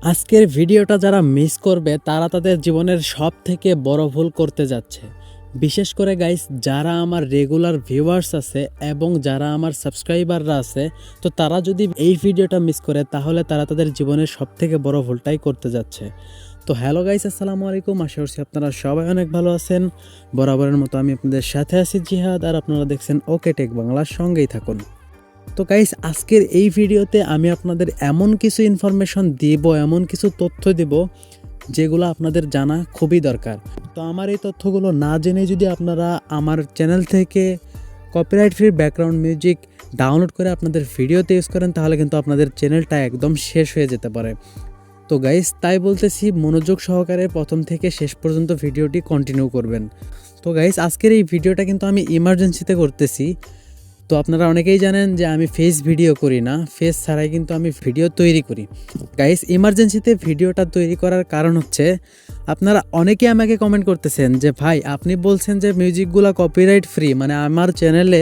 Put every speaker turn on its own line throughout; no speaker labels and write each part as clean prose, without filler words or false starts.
আজকের ভিডিওটা যারা মিস করবে তারা তাদের জীবনের সব থেকে বড় ভুল করতে যাচ্ছে। বিশেষ করে গাইস, যারা আমার রেগুলার ভিউয়ার্স আছে এবং যারা আমার সাবস্ক্রাইবাররা আছে, তো তারা যদি এই ভিডিওটা মিস করে তাহলে তারা তাদের জীবনের সব থেকে বড় ভুলটাই করতে যাচ্ছে। তো হ্যালো গাইস, আসসালামু আলাইকুম। আশা করছি আপনারা সবাই অনেক ভালো আছেন। বরাবরের মতো আমি আপনাদের সাথে আছি জিহাদ, আর আপনারা দেখছেন ওকে টেক বাংলার সঙ্গেই থাকুন। তো গাইস, আজকের এই ভিডিওতে আমি আপনাদের এমন কিছু ইনফরমেশন দিব, এমন কিছু তথ্য দিব যেগুলো আপনাদের জানা খুবই দরকার। তো আমার এই তথ্যগুলো না জেনে যদি আপনারা আমার চ্যানেল থেকে copyright free background music download করে আপনাদের ভিডিওতে ইউজ করেন তাহলে কিন্তু আপনাদের চ্যানেলটা একদম শেষ হয়ে যেতে পারে। তো গাইস, তাই বলতেছি মনোযোগ সহকারে প্রথম থেকে শেষ পর্যন্ত ভিডিওটি কন্টিনিউ করবেন। তো গাইস, আজকের এই ভিডিওটা কিন্তু আমি ইমার্জেন্সিতে করতেছি। তো আপনারা অনেকেই জানেন যে আমি ফেস ভিডিও করি না, ফেস ছাড়াই কিন্তু আমি ভিডিও তৈরি করি। গাইস, ইমার্জেন্সিতে ভিডিওটা তৈরি করার কারণ হচ্ছে আপনারা অনেকেই আমাকে কমেন্ট করতেছেন যে ভাই, আপনি বলছেন যে মিউজিকগুলো কপিরাইট ফ্রি, মানে আমার চ্যানেলে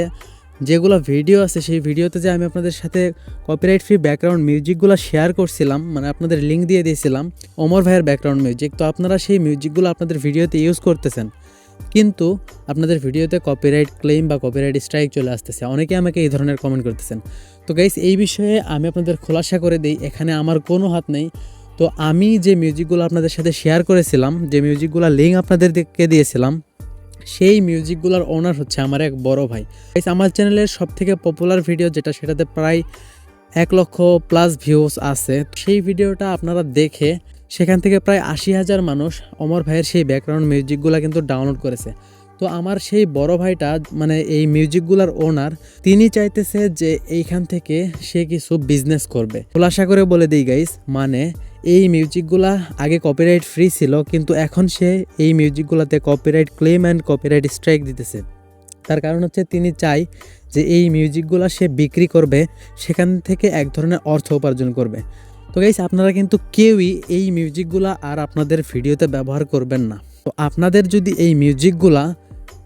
যেগুলো ভিডিও আছে সেই ভিডিওতে যে আমি আপনাদের সাথে কপিরাইট ফ্রি ব্যাকগ্রাউন্ড মিউজিকগুলো শেয়ার করছিলাম, মানে আপনাদের লিঙ্ক দিয়ে দিয়েছিলাম ওমর ভাইয়ের ব্যাকগ্রাউন্ড মিউজিক, তো আপনারা সেই মিউজিকগুলো আপনাদের ভিডিওতে ইউজ করতেছেন, কিন্তু আপনাদের ভিডিওতে কপিরাইট ক্লেম বা কপিরাইট স্ট্রাইক চলে আসতেছে। অনেকে আমাকে এই ধরনের কমেন্ট করতেছেন। তো গাইস, এই বিষয়ে আমি আপনাদের খোলাসা করে দিই, এখানে আমার কোনো হাত নেই। তো আমি যে মিউজিকগুলো আপনাদের সাথে শেয়ার করেছিলাম, যে মিউজিকগুলো লিঙ্ক আপনাদেরকে দিয়েছিলাম, সেই মিউজিকগুলোর ওনার হচ্ছে আমার এক বড় ভাই। গাইস, আমার চ্যানেলের সবথেকে পপুলার ভিডিও যেটা, সেটাতে প্রায় 1,00,000+ ভিউজ আছে। সেই ভিডিওটা আপনারা দেখে সেখান থেকে প্রায় 80,000 মানুষ ওমর ভাইয়ের সেই ব্যাকগ্রাউন্ড মিউজিকগুলো কিন্তু ডাউনলোড করেছে। তো আমার সেই বড় ভাইটা, মানে এই মিউজিকগুলোর ওনার, তিনি চাইতেছে যে এইখান থেকে সে কিছু বিজনেস করবে। খোলাসা করে বলে দিই গাইস, মানে এই মিউজিকগুলা আগে কপিরাইট ফ্রি ছিল, কিন্তু এখন সে এই মিউজিকগুলোতে copyright claim and copyright strike দিতেছে। তার কারণ হচ্ছে তিনি চায় যে এই মিউজিকগুলো সে বিক্রি করবে, সেখান থেকে এক ধরনের অর্থ উপার্জন করবে। তো গাইস, আপনারা কিন্তু কেউই এই মিউজিকগুলা আর আপনাদের ভিডিওতে ব্যবহার করবেন না। তো আপনাদের যদি এই মিউজিকগুলা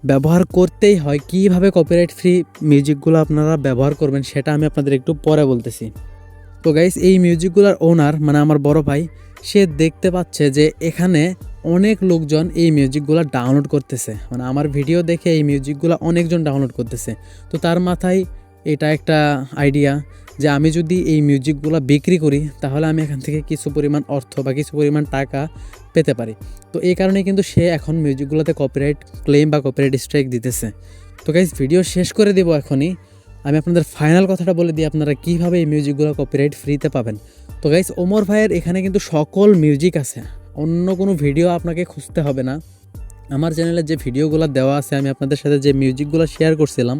ব্যবহার করতেই হয়, কীভাবে কপিরাইট ফ্রি মিউজিকগুলো আপনারা ব্যবহার করবেন সেটা আমি আপনাদের একটু পরে বলতেছি। তো গাইস, এই মিউজিকগুলোর ওনার, মানে আমার বড় ভাই, সে দেখতে পাচ্ছে যে এখানে অনেক লোকজন এই মিউজিকগুলো ডাউনলোড করতেছে, মানে আমার ভিডিও দেখে এই মিউজিকগুলো অনেকজন ডাউনলোড করতেছে। তো তার মাথায় এটা একটা আইডিয়া যে আমি যদি এই মিউজিকগুলো বিক্রি করি তাহলে আমি এখান থেকে কিছু পরিমাণ অর্থ বা কিছু পরিমাণ টাকা পেতে পারি। তো এই কারণে কিন্তু সে এখন মিউজিকগুলোতে কপিরাইট ক্লেম বা কপিরাইট স্ট্রাইক দিতেছে। তো গাইস, ভিডিও শেষ করে দেবো এখনই। আমি আপনাদের ফাইনাল কথাটা বলে দিই, আপনারা কীভাবে এই মিউজিকগুলো কপিরাইট ফ্রিতে পাবেন। তো গাইস, ওমর ভাইয়ের এখানে কিন্তু সকল মিউজিক আছে, অন্য কোনো ভিডিও আপনাকে খুঁজতে হবে না। আমার চ্যানেলে যে ভিডিওগুলো দেওয়া আছে, আমি আপনাদের সাথে যে মিউজিকগুলো শেয়ার করছিলাম,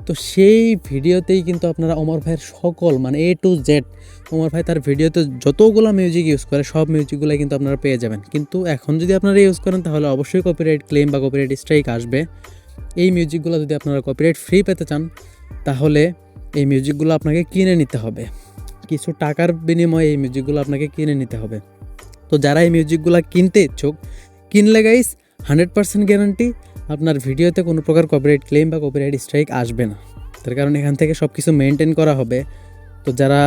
তো সেই ভিডিওতেই কিন্তু আপনারা ওমর ভাইয়ের সকল, মানে A to Z, ওমর ভাই তার ভিডিওতে যতগুলো মিউজিক ইউজ করে সব মিউজিকগুলো কিন্তু আপনারা পেয়ে যাবেন। কিন্তু এখন যদি আপনারা ইউজ করেন তাহলে অবশ্যই কপিরাইট ক্লেম বা কপিরাইট স্ট্রাইক আসবে। এই মিউজিকগুলো যদি আপনারা কপিরাইট ফ্রি পেতে চান তাহলে এই মিউজিকগুলো আপনাকে কিনে নিতে হবে, কিছু টাকার বিনিময়ে এই মিউজিকগুলো আপনাকে কিনে নিতে হবে। তো যারা এই মিউজিকগুলো কিনতে ইচ্ছুক, কিনলে গাইস 100% গ্যারান্টি আপনার ভিডিওতে কোনো প্রকার কপিরাইট ক্লেম বা কপিরাইট স্ট্রাইক আসবে না। তার কারণ এখান থেকে সব কিছু মেনটেন করা হবে। তো যারা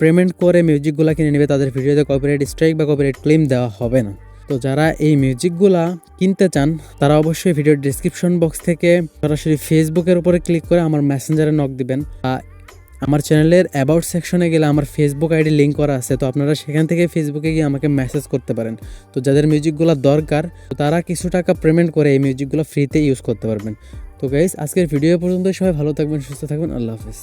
পেমেন্ট করে মিউজিকগুলো কিনে নেবে তাদের ভিডিওতে কপিরাইট স্ট্রাইক বা কপিরাইট ক্লেম দেওয়া হবে না। তো যারা এই মিউজিকগুলা কিনতে চান তারা অবশ্যই ভিডিওর ডেসক্রিপশন বক্স থেকে সরাসরি ফেসবুকের উপরে ক্লিক করে আমার মেসেঞ্জারে নক দিবেন। আমার চ্যানেলের অ্যাবাউট সেকশনে গেলে আমার ফেসবুক আইডি লিঙ্ক করা আছে, তো আপনারা সেখান থেকে ফেসবুকে গিয়ে আমাকে মেসেজ করতে পারেন। তো যাদের মিউজিকগুলো দরকার তারা কিছু টাকা পেমেন্ট করে এই মিউজিকগুলো ফ্রিতে ইউজ করতে পারবেন। তো গাইস, আজকের ভিডিও পর্যন্ত সবাই ভালো থাকবেন, সুস্থ থাকবেন, আল্লাহ হাফেজ।